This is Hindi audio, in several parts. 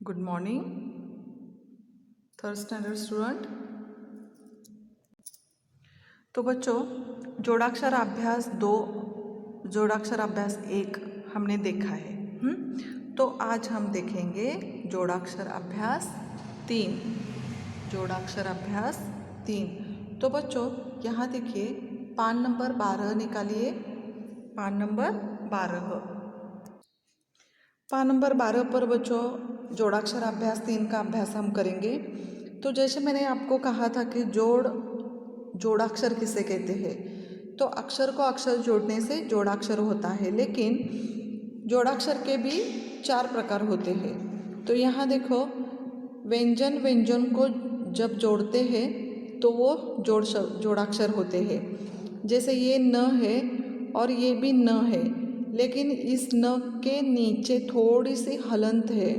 Good morning third standard student. तो बच्चों, जोड़ाक्षर अभ्यास 2, जोड़ाक्षर अभ्यास 1 हमने देखा है। तो आज हम देखेंगे जोड़ाक्षर अभ्यास 3। जोड़ाक्षर अभ्यास 3। तो बच्चों यहाँ देखिए, पान नंबर 12 निकालिए। पान नंबर 12, पान नंबर 12 पर बच्चों जोड़ाक्षर अभ्यास 3 का अभ्यास हम करेंगे। तो जैसे मैंने आपको कहा था कि जोड़ाक्षर किसे कहते हैं, तो अक्षर को अक्षर जोड़ने से जोड़ाक्षर होता है, लेकिन जोड़ाक्षर के भी 4 प्रकार होते हैं। तो यहाँ देखो, व्यंजन को जब जोड़ते हैं तो वो जोड़ाक्षर होते हैं। जैसे ये न है और ये भी न है, लेकिन इस न के नीचे थोड़ी सी हलंत है।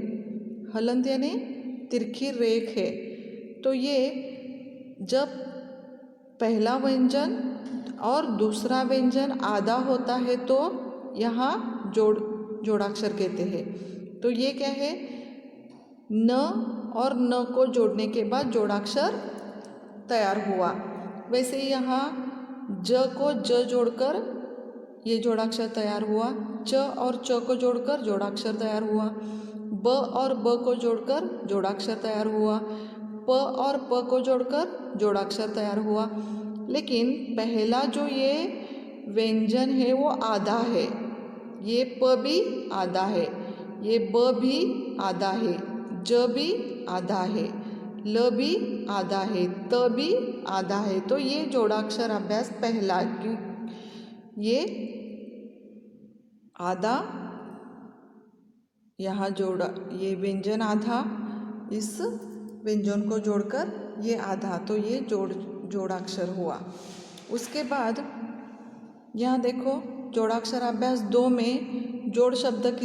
हलंत यानी तिरछी रेख है। तो ये जब पहला व्यंजन और दूसरा व्यंजन आधा होता है तो यहाँ जोड़ाक्षर कहते हैं। तो ये क्या है, न और न को जोड़ने के बाद जोड़ाक्षर तैयार हुआ। वैसे ही यहाँ ज को ज जोड़कर ये जोड़ाक्षर तैयार हुआ। च और च को जोड़कर जोड़ाक्षर तैयार हुआ। ब और ब को जोड़कर जोड़ाक्षर तैयार हुआ। प और प को जोड़कर जोड़ाक्षर तैयार हुआ। लेकिन पहला जो ये व्यंजन है वो आधा है। ये प भी आधा है, ये ब भी आधा है, ज भी आधा है, ल भी आधा है, त भी आधा है। तो ये जोड़ाक्षर अभ्यास पहला, ये आधा यहाँ जोड़ा, ये व्यंजन आधा, इस व्यंजन को जोड़कर ये आधा, तो ये जोड़ाक्षर हुआ। उसके बाद यहाँ देखो, जोड़ाक्षर अभ्यास 2 में जोड़ शब्द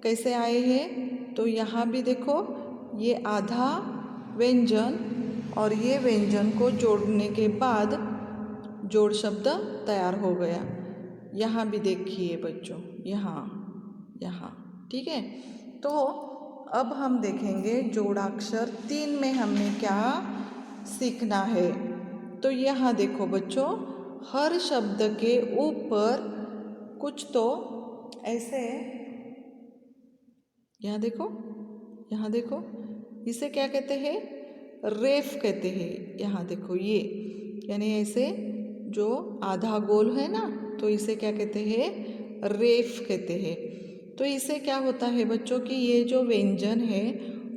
कैसे आए हैं। तो यहाँ भी देखो, ये आधा व्यंजन और ये व्यंजन को जोड़ने के बाद जोड़ शब्द तैयार हो गया। यहाँ भी देखिए बच्चों, यहाँ ठीक है। तो अब हम देखेंगे जोड़ाक्षर 3 में हमने क्या सीखना है। तो यहाँ देखो बच्चों, हर शब्द के ऊपर कुछ तो ऐसे, यहाँ देखो, इसे क्या कहते हैं, रेफ कहते हैं। यहाँ देखो, ये यानी ऐसे जो आधा गोल है ना, तो इसे क्या कहते हैं, रेफ कहते हैं। तो इसे क्या होता है बच्चों कि ये जो व्यंजन है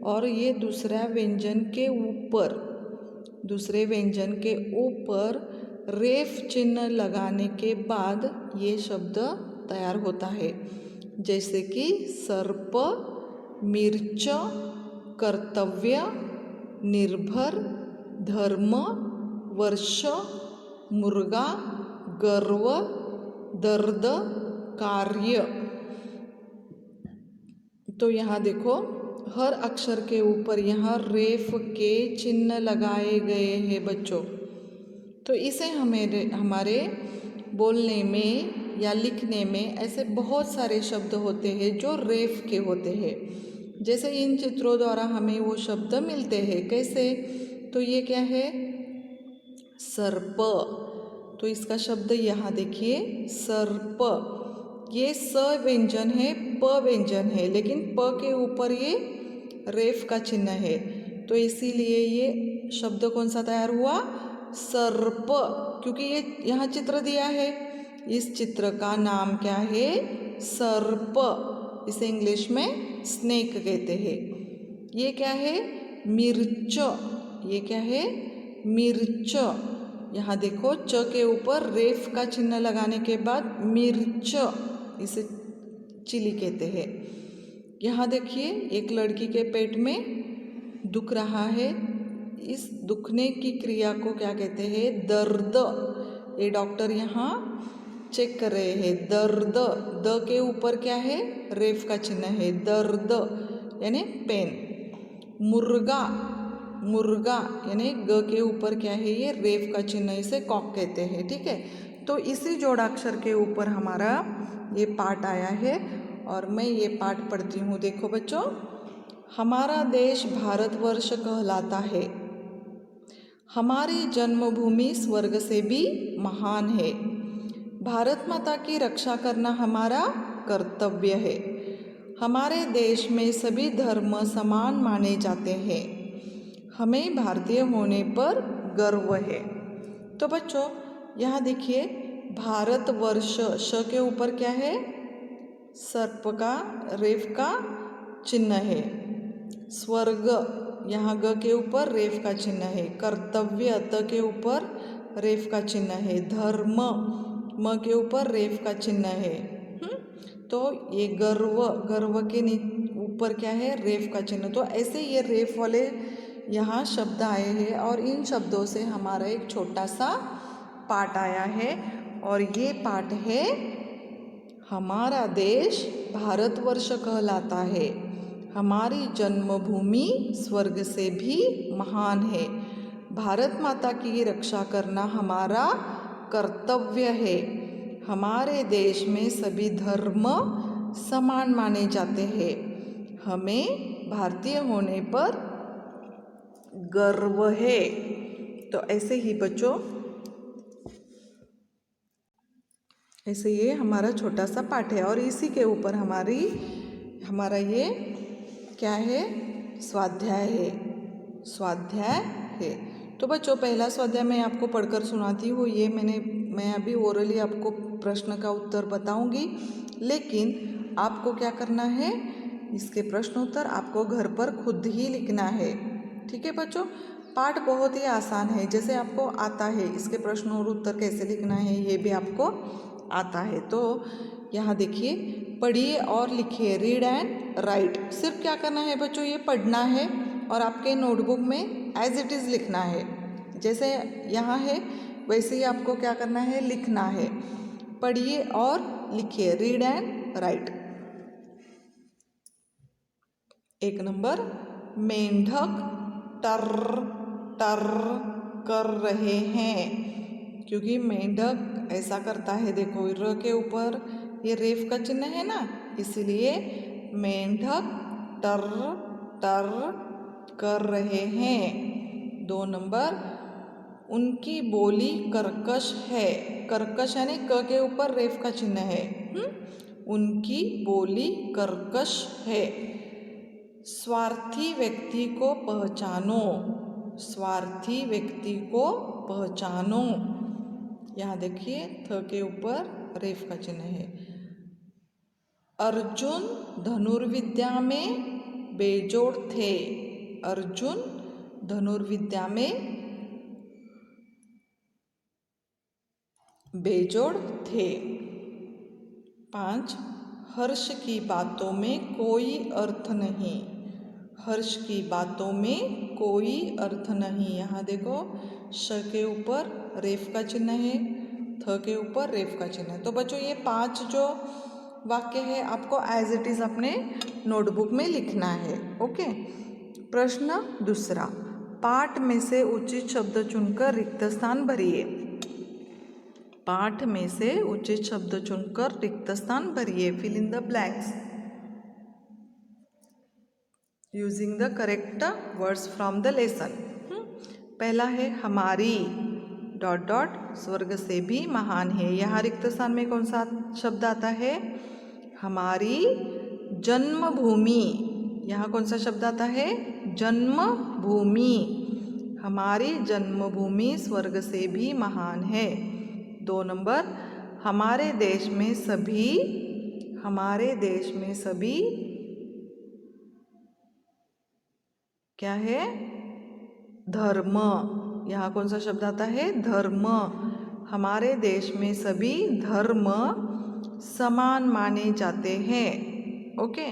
और ये दूसरे व्यंजन के ऊपर रेफ चिन्ह लगाने के बाद ये शब्द तैयार होता है। जैसे कि सर्प, मिर्च, कर्तव्य, निर्भर, धर्म, वर्ष, मुर्गा, गर्व, दर्द, कार्य। तो यहाँ देखो, हर अक्षर के ऊपर यहाँ रेफ के चिन्ह लगाए गए हैं बच्चों। तो इसे हमारे बोलने में या लिखने में ऐसे बहुत सारे शब्द होते हैं जो रेफ के होते हैं। जैसे इन चित्रों द्वारा हमें वो शब्द मिलते हैं। कैसे, तो ये क्या है, सर्प। तो इसका शब्द यहाँ देखिए, सर्प। ये स व्यंजन है, प व्यंजन है, लेकिन प के ऊपर ये रेफ का चिन्ह है। तो इसीलिए ये शब्द कौन सा तैयार हुआ, सर्प। क्योंकि ये यहाँ चित्र दिया है, इस चित्र का नाम क्या है, सर्प। इसे इंग्लिश में स्नेक कहते हैं। ये क्या है, मिर्च। ये क्या है, मिर्च। यहाँ देखो, च के ऊपर रेफ का चिन्ह लगाने के बाद मिर्च, इसे चिली कहते हैं। यहाँ देखिए, एक लड़की के पेट में दुख रहा है। इस दुखने की क्रिया को क्या कहते हैं, दर्द। ये डॉक्टर यहाँ चेक कर रहे हैं, दर्द। द के ऊपर क्या है, रेफ का चिन्ह है, दर्द यानी पेन। मुर्गा यानी ग के ऊपर क्या है, ये रेफ का चिन्ह, इसे कॉक कहते हैं। ठीक है। तो इसी जोड़ाक्षर के ऊपर हमारा ये पाठ आया है और मैं ये पाठ पढ़ती हूँ। देखो बच्चों, हमारा देश भारतवर्ष कहलाता है। हमारी जन्मभूमि स्वर्ग से भी महान है। भारत माता की रक्षा करना हमारा कर्तव्य है। हमारे देश में सभी धर्म समान माने जाते हैं। हमें भारतीय होने पर गर्व है। तो बच्चों यहाँ देखिए, भारतवर्ष श के ऊपर क्या है? सर्प का, रेफ का चिन्ह है। स्वर्ग यहाँ ग के ऊपर रेफ का चिन्ह है। कर्तव्य त के ऊपर रेफ का चिन्ह है। धर्म म के ऊपर रेफ का चिन्ह है। तो ये गर्व, गर्व के ऊपर क्या है? रेफ का चिन्ह। तो ऐसे ये रेफ वाले यहाँ शब्द आए हैं और इन शब्दों से हमारा एक छोटा सा पाठ आया है और ये पाठ है, हमारा देश भारतवर्ष कहलाता है। हमारी जन्मभूमि स्वर्ग से भी महान है। भारत माता की रक्षा करना हमारा कर्तव्य है। हमारे देश में सभी धर्म समान माने जाते हैं। हमें भारतीय होने पर गर्व है। तो ऐसे ही बच्चों, ऐसे ये हमारा छोटा सा पाठ है और इसी के ऊपर हमारा ये क्या है? स्वाध्याय है। स्वाध्याय है। तो बच्चों पहला स्वाध्याय मैं आपको पढ़कर सुनाती हूँ। ये मैं अभी ओरली आपको प्रश्न का उत्तर बताऊंगी, लेकिन आपको क्या करना है? इसके प्रश्न उत्तर आपको घर पर खुद ही लिखना है। ठीक है बच्चों? पाठ बहुत ही आसान है। जैसे आपको आता है इसके प्रश्न और उत्तर कैसे लिखना है ये भी आपको आता है। तो यहाँ देखिए, पढ़िए और लिखिए। Read and right. सिर्फ क्या करना है बच्चों? ये पढ़ना है और आपके नोटबुक में एज इट इज़ लिखना है। जैसे यहाँ है वैसे ही आपको क्या करना है? लिखना है। पढ़िए और लिखिए। Read and right. 1 नंबर, मेंढक टर टर कर रहे हैं। क्योंकि मेंढक ऐसा करता है, देखो र के ऊपर ये रेफ का चिन्ह है ना, इसलिए मेंढक टर टर कर रहे हैं। 2 नंबर, उनकी बोली कर्कश है। कर्कश यानी क के ऊपर रेफ का चिन्ह है। उनकी बोली कर्कश है। स्वार्थी व्यक्ति को पहचानो। स्वार्थी व्यक्ति को पहचानो। यहाँ देखिए, थ के ऊपर रेफ का चिन्ह है। अर्जुन धनुर्विद्या में बेजोड़ थे। अर्जुन धनुर्विद्या में बेजोड़ थे। 5, हर्ष की बातों में कोई अर्थ नहीं। हर्ष की बातों में कोई अर्थ नहीं। यहाँ देखो, श के ऊपर रेफ का चिन्ह है, थ के ऊपर रेफ का चिन्ह है। तो बच्चों ये 5 जो वाक्य है आपको एज इट इज़ अपने नोटबुक में लिखना है। ओके। प्रश्न दूसरा, पाठ में से उचित शब्द चुनकर रिक्त स्थान भरिए। पाठ में से उचित शब्द चुनकर रिक्त स्थान भरिए। Fill in the blanks using the correct words from the lesson. पहला है हमारी डॉट डॉट स्वर्ग से भी महान है। यहाँ रिक्त स्थान में कौन सा शब्द आता है? हमारी जन्मभूमि। यहाँ कौन सा शब्द आता है? जन्मभूमि। हमारी जन्मभूमि स्वर्ग से भी महान है। 2 नंबर, हमारे देश में सभी क्या है? धर्म। यहाँ कौन सा शब्द आता है? धर्म। हमारे देश में सभी धर्म समान माने जाते हैं। ओके।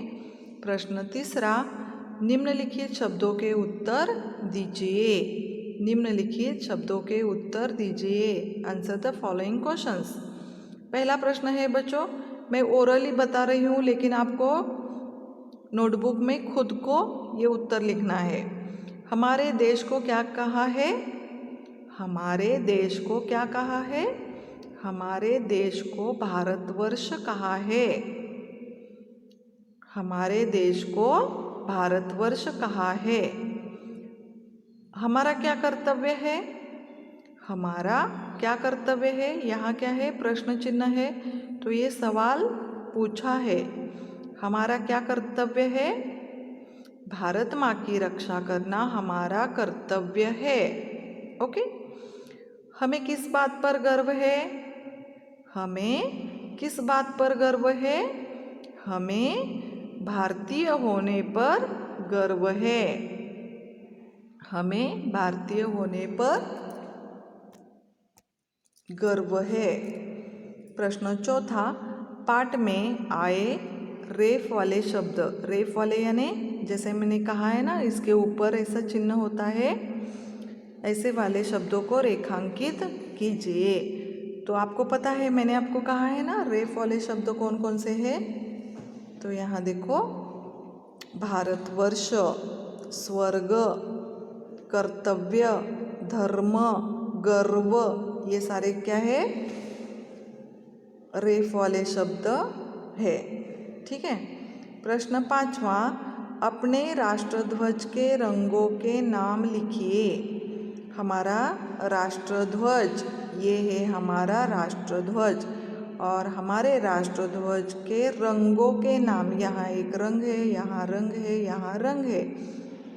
प्रश्न तीसरा, निम्नलिखित शब्दों के उत्तर दीजिए। निम्नलिखित शब्दों के उत्तर दीजिए। Answer the following questions. पहला प्रश्न है बच्चों, मैं ओरली बता रही हूँ, लेकिन आपको नोटबुक में खुद को ये उत्तर लिखना है। हमारे देश को क्या कहा है? हमारे देश को क्या कहा है? हमारे देश को भारतवर्ष कहा है। हमारे देश को भारतवर्ष कहाँ है? हमारा क्या कर्तव्य है? हमारा क्या कर्तव्य है? यहाँ क्या है? प्रश्न चिन्ह है। तो ये सवाल पूछा है। हमारा क्या कर्तव्य है? भारत माँ की रक्षा करना हमारा कर्तव्य है। ओके। हमें किस बात पर गर्व है? हमें किस बात पर गर्व है? हमें भारतीय होने पर गर्व है। हमें भारतीय होने पर गर्व है। प्रश्न चौथा, पाठ में आए रेफ वाले शब्द, रेफ वाले यानी जैसे मैंने कहा है ना, इसके ऊपर ऐसा चिन्ह होता है, ऐसे वाले शब्दों को रेखांकित कीजिए। तो आपको पता है, मैंने आपको कहा है ना रेफ वाले शब्द कौन कौन से हैं। तो यहाँ देखो, भारतवर्ष, स्वर्ग, कर्तव्य, धर्म, गर्व, ये सारे क्या है? रेफ वाले शब्द है। ठीक है। प्रश्न पांचवा, अपने राष्ट्रध्वज के रंगों के नाम लिखिए। हमारा राष्ट्रध्वज, ये है हमारा राष्ट्रध्वज, और हमारे राष्ट्रध्वज के रंगों के नाम, यहाँ एक रंग है, यहाँ रंग है, यहाँ रंग है।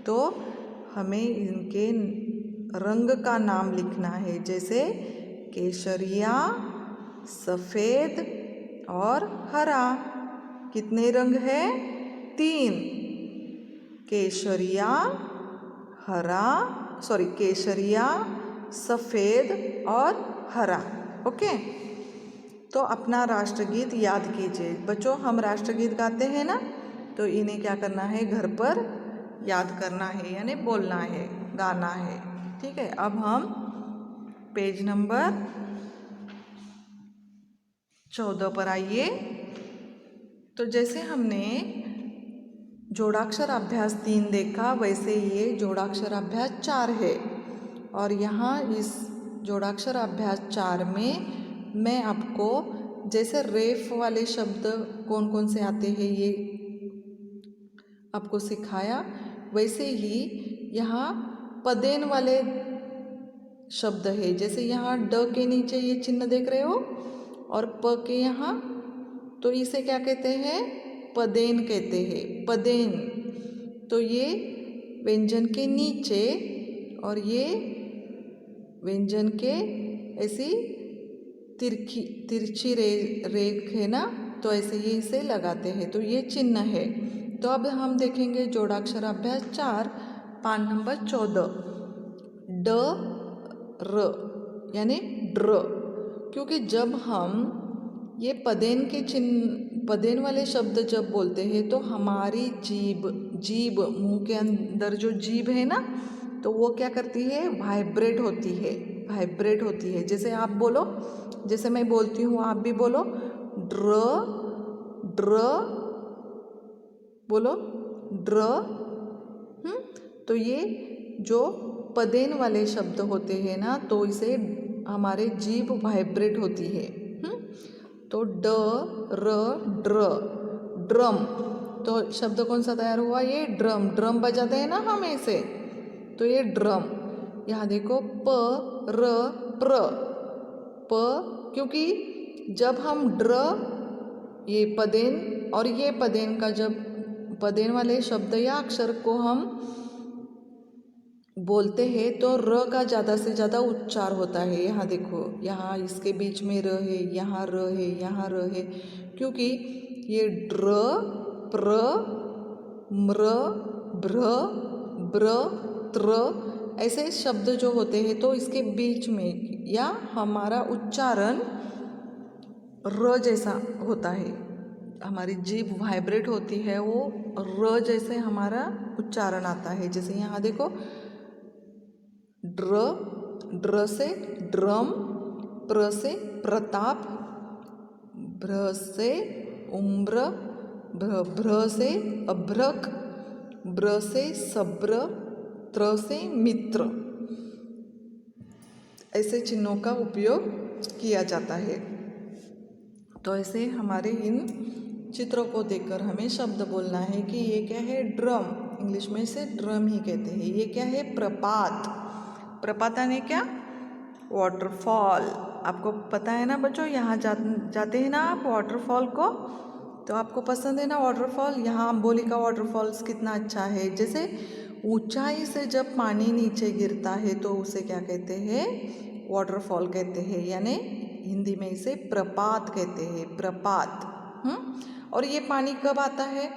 तो हमें इनके रंग का नाम लिखना है, जैसे केसरिया, सफ़ेद और हरा। कितने रंग है? 3। केसरिया, केसरिया, सफ़ेद और हरा। ओके। तो अपना राष्ट्रगीत याद कीजिए बच्चों। हम राष्ट्रगीत गाते हैं ना, तो इन्हें क्या करना है? घर पर याद करना है, यानी बोलना है, गाना है। ठीक है। अब हम पेज नंबर 14 पर आइए। तो जैसे हमने जोड़ाक्षर अभ्यास 3 देखा, वैसे ये जोड़ाक्षर अभ्यास 4 है। और यहाँ इस जोड़ाक्षर अभ्यास 4 में मैं आपको जैसे रेफ वाले शब्द कौन कौन से आते हैं ये आपको सिखाया, वैसे ही यहाँ पदेन वाले शब्द है। जैसे यहाँ ड के नीचे ये चिन्ह देख रहे हो, और प के यहाँ, तो इसे क्या कहते हैं? पदेन कहते हैं, पदेन। तो ये व्यंजन के नीचे और ये व्यंजन के ऐसी तिरछी रेख है ना, तो ऐसे ही इसे लगाते हैं, तो ये चिन्ह है। तो अब हम देखेंगे जोड़ाक्षर अभ्यास 4, पान नंबर 14, ड र यानी ड्र। क्योंकि जब हम ये पदेन वाले शब्द जब बोलते हैं, तो हमारी जीभ मुंह के अंदर जो जीभ है ना, तो वो क्या करती है? वाइब्रेट होती है, वाइब्रेट होती है। जैसे आप बोलो, जैसे मैं बोलती हूँ आप भी बोलो, ड्र ड्र, बोलो ड्र। तो ये जो पदेन वाले शब्द होते हैं ना, तो इसे हमारे जीभ वाइब्रेट होती है। तो ड र ड्र, ड्रम। तो शब्द कौन सा तैयार हुआ? ये ड्रम। ड्रम बजाते हैं ना हम ऐसे, तो ये ड्रम। यहाँ देखो, प र प्र, प, क्योंकि जब हम ड्र, ये पदेन और ये पदेन का, जब पदेन वाले शब्द या अक्षर को हम बोलते हैं, तो र का ज़्यादा से ज़्यादा उच्चार होता है। यहाँ देखो, यहाँ इसके बीच में र है, यहाँ र है, यहाँ र है, क्योंकि ये ड्र, प्र, म्र, भ्र, ब्र, त्र ऐसे शब्द जो होते हैं, तो इसके बीच में या हमारा उच्चारण र जैसा होता है। हमारी जीभ वाइब्रेट होती है, वो र जैसे हमारा उच्चारण आता है। जैसे यहाँ देखो, ड्र, ड्र से ड्रम, प्र से प्रताप, भ्र से उम्र, भ्र से अभ्रक, ब्र से सब्र, त्र से मित्र। ऐसे चिन्हों का उपयोग किया जाता है। तो ऐसे हमारे इन चित्रों को देखकर हमें शब्द बोलना है कि ये क्या है, ड्रम, इंग्लिश में इसे ड्रम ही कहते हैं। ये क्या है, प्रपात। प्रपात यानी क्या, वाटरफॉल। आपको पता है ना बच्चों, यहाँ जाते हैं ना आप वाटरफॉल को, तो आपको पसंद है ना वाटरफॉल। यहाँ अंबोलिका वाटरफॉल्स कितना अच्छा है। जैसे ऊंचाई से जब पानी नीचे गिरता है तो उसे क्या कहते हैं, वाटरफॉल कहते हैं, यानी हिंदी में इसे प्रपात कहते हैं, प्रपात। और ये पानी कब आता है,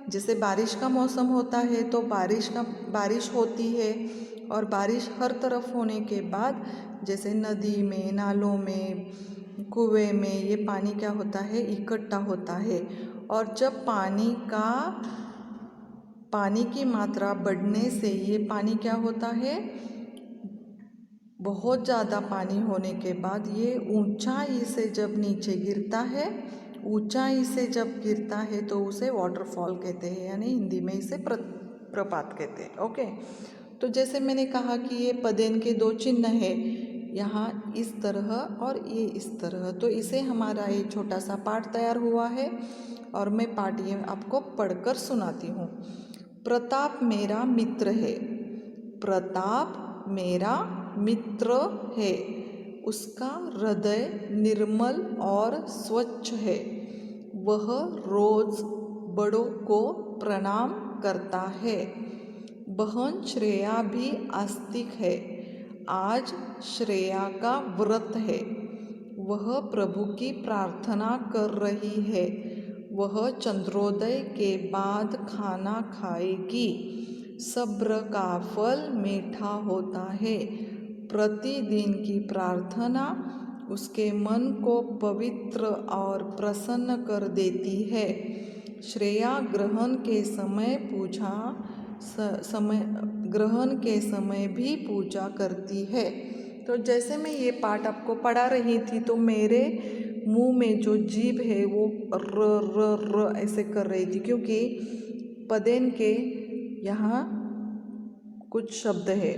जैसे बारिश का मौसम होता है तो बारिश होती है, और बारिश हर तरफ होने के बाद जैसे नदी में, नालों में, कुएं में ये पानी क्या होता है, इकट्ठा होता है। और जब पानी की मात्रा बढ़ने से ये पानी क्या होता है, बहुत ज़्यादा पानी होने के बाद ये ऊंचाई से जब नीचे गिरता है, ऊंचाई से जब गिरता है तो उसे वाटरफॉल कहते हैं, यानी हिंदी में इसे प्रपात कहते हैं। ओके, तो जैसे मैंने कहा कि ये पदेन के दो चिन्ह है, यहाँ इस तरह और ये इस तरह, तो इसे हमारा ये छोटा सा पाठ तैयार हुआ है और मैं पाठ ये आपको पढ़कर सुनाती हूँ। प्रताप मेरा मित्र है, प्रताप मेरा मित्र है, उसका हृदय निर्मल और स्वच्छ है, वह रोज बड़ों को प्रणाम करता है। बहन श्रेया भी आस्तिक है, आज श्रेया का व्रत है, वह प्रभु की प्रार्थना कर रही है, वह चंद्रोदय के बाद खाना खाएगी, सब्र का फल मीठा होता है, प्रतिदिन की प्रार्थना उसके मन को पवित्र और प्रसन्न कर देती है। श्रेया ग्रहण के समय भी पूजा करती है। तो जैसे मैं ये पाठ आपको पढ़ा रही थी तो मेरे मुंह में जो जीभ है वो र र र ऐसे कर रही थी, क्योंकि पदेन के यहाँ कुछ शब्द है,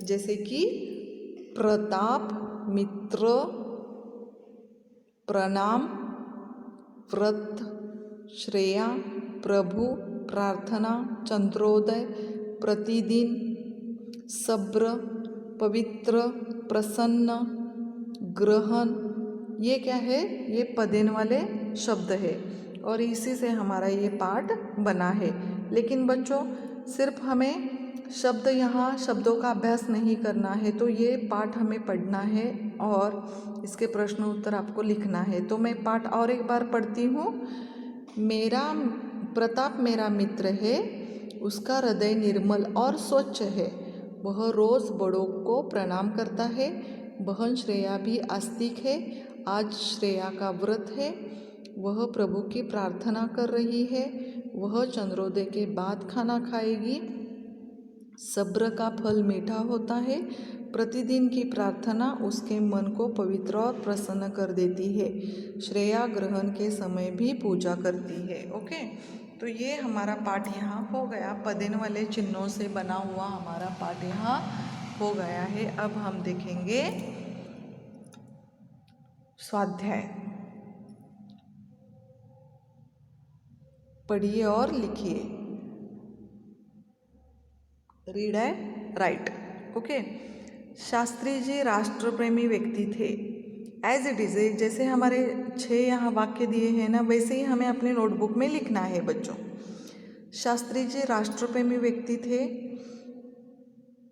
जैसे कि प्रताप, मित्र, प्रणाम, व्रत, श्रेया, प्रभु, प्रार्थना, चंद्रोदय, प्रतिदिन, सब्र, पवित्र, प्रसन्न, ग्रहण, ये क्या है, ये पदेन वाले शब्द है और इसी से हमारा ये पाठ बना है। लेकिन बच्चों सिर्फ हमें यहाँ शब्दों का अभ्यास नहीं करना है, तो ये पाठ हमें पढ़ना है और इसके प्रश्न उत्तर आपको लिखना है। तो मैं पाठ और एक बार पढ़ती हूँ। प्रताप मेरा मित्र है, उसका हृदय निर्मल और स्वच्छ है, वह रोज़ बड़ों को प्रणाम करता है। बहन श्रेया भी आस्तिक है, आज श्रेया का व्रत है, वह प्रभु की प्रार्थना कर रही है, वह चंद्रोदय के बाद खाना खाएगी, सब्र का फल मीठा होता है, प्रतिदिन की प्रार्थना उसके मन को पवित्र और प्रसन्न कर देती है, श्रेया ग्रहण के समय भी पूजा करती है। ओके, तो ये हमारा पाठ यहाँ हो गया, पदेन वाले चिन्हों से बना हुआ हमारा पाठ यहाँ हो गया है। अब हम देखेंगे स्वाध्याय। पढ़िए और लिखिए, read and write. Okay, Shastri ji राष्ट्रप्रेमी व्यक्ति थे। एज इट इज़, जैसे हमारे 6 यहाँ वाक्य दिए हैं ना, वैसे ही हमें अपने नोटबुक में लिखना है बच्चों। शास्त्री जी राष्ट्रप्रेमी व्यक्ति थे।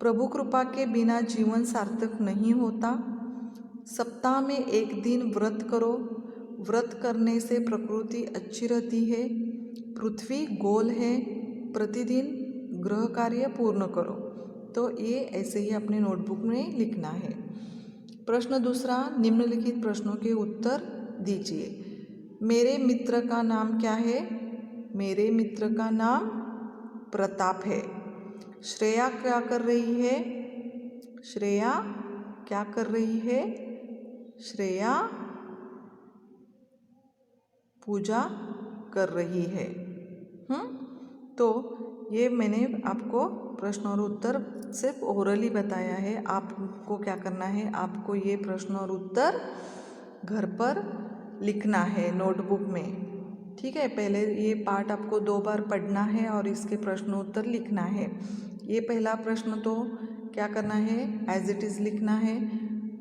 प्रभु कृपा के बिना जीवन सार्थक नहीं होता। सप्ताह में एक दिन व्रत करो, व्रत करने से प्रकृति अच्छी रहती है। पृथ्वी गोल है, प्रतिदिन गृह कार्य पूर्ण करो। तो ये ऐसे ही अपने नोटबुक में लिखना है। प्रश्न दूसरा, निम्नलिखित प्रश्नों के उत्तर दीजिए। मेरे मित्र का नाम क्या है? मेरे मित्र का नाम प्रताप है। श्रेया क्या कर रही है? श्रेया क्या कर रही है? श्रेया पूजा कर रही है। तो ये मैंने आपको प्रश्न और उत्तर सिर्फ ओरली बताया है। आपको क्या करना है, आपको ये प्रश्न और उत्तर घर पर लिखना है नोटबुक में। ठीक है, पहले ये पार्ट आपको 2 बार पढ़ना है और इसके प्रश्नोत्तर लिखना है। ये पहला प्रश्न तो क्या करना है, एज इट इज़ लिखना है।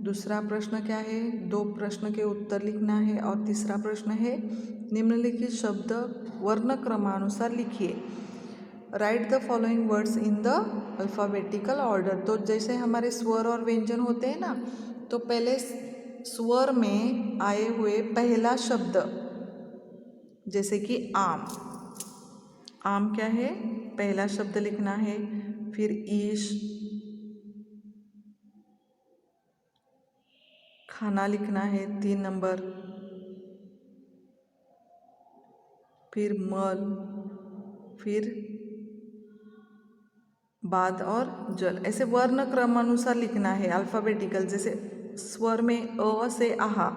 दूसरा प्रश्न क्या है, 2 प्रश्न के उत्तर लिखना है। और तीसरा प्रश्न है, निम्नलिखित शब्द वर्ण क्रमानुसार लिखिए। Right the following words in the alphabetical order. तो जैसे हमारे स्वर और व्यंजन होते हैं ना, तो पहले स्वर में आए हुए पहला शब्द, जैसे कि आम। आम क्या है, पहला शब्द लिखना है। फिर ईश, खाना लिखना है 3 नंबर। फिर मल, फिर बाद और जल। ऐसे वर्ण क्रमानुसार लिखना है, अल्फ़ाबेटिकल। जैसे स्वर में अ से आहा,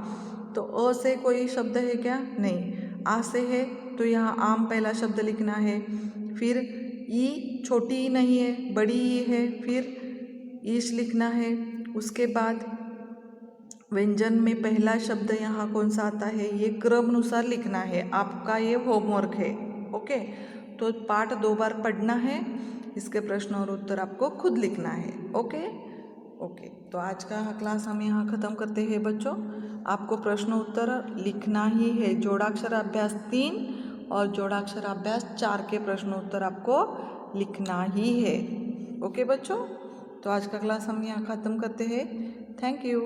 तो अ से कोई शब्द है क्या, नहीं। आ से है तो यहाँ आम पहला शब्द लिखना है। फिर ई छोटी ई नहीं है, बड़ी ई है, फिर ईश लिखना है। उसके बाद व्यंजन में पहला शब्द यहाँ कौन सा आता है, ये क्रम अनुसार लिखना है। आपका ये होमवर्क है। ओके, तो पाठ 2 बार पढ़ना है, इसके प्रश्न और उत्तर आपको खुद लिखना है। ओके ओके, तो आज का क्लास हम यहाँ ख़त्म करते हैं बच्चों। आपको प्रश्न उत्तर लिखना ही है। जोड़ाक्षर अभ्यास 3 और जोड़ाक्षर अभ्यास 4 के प्रश्न उत्तर आपको लिखना ही है। ओके बच्चों, तो आज का क्लास हम यहाँ ख़त्म करते हैं। Thank you.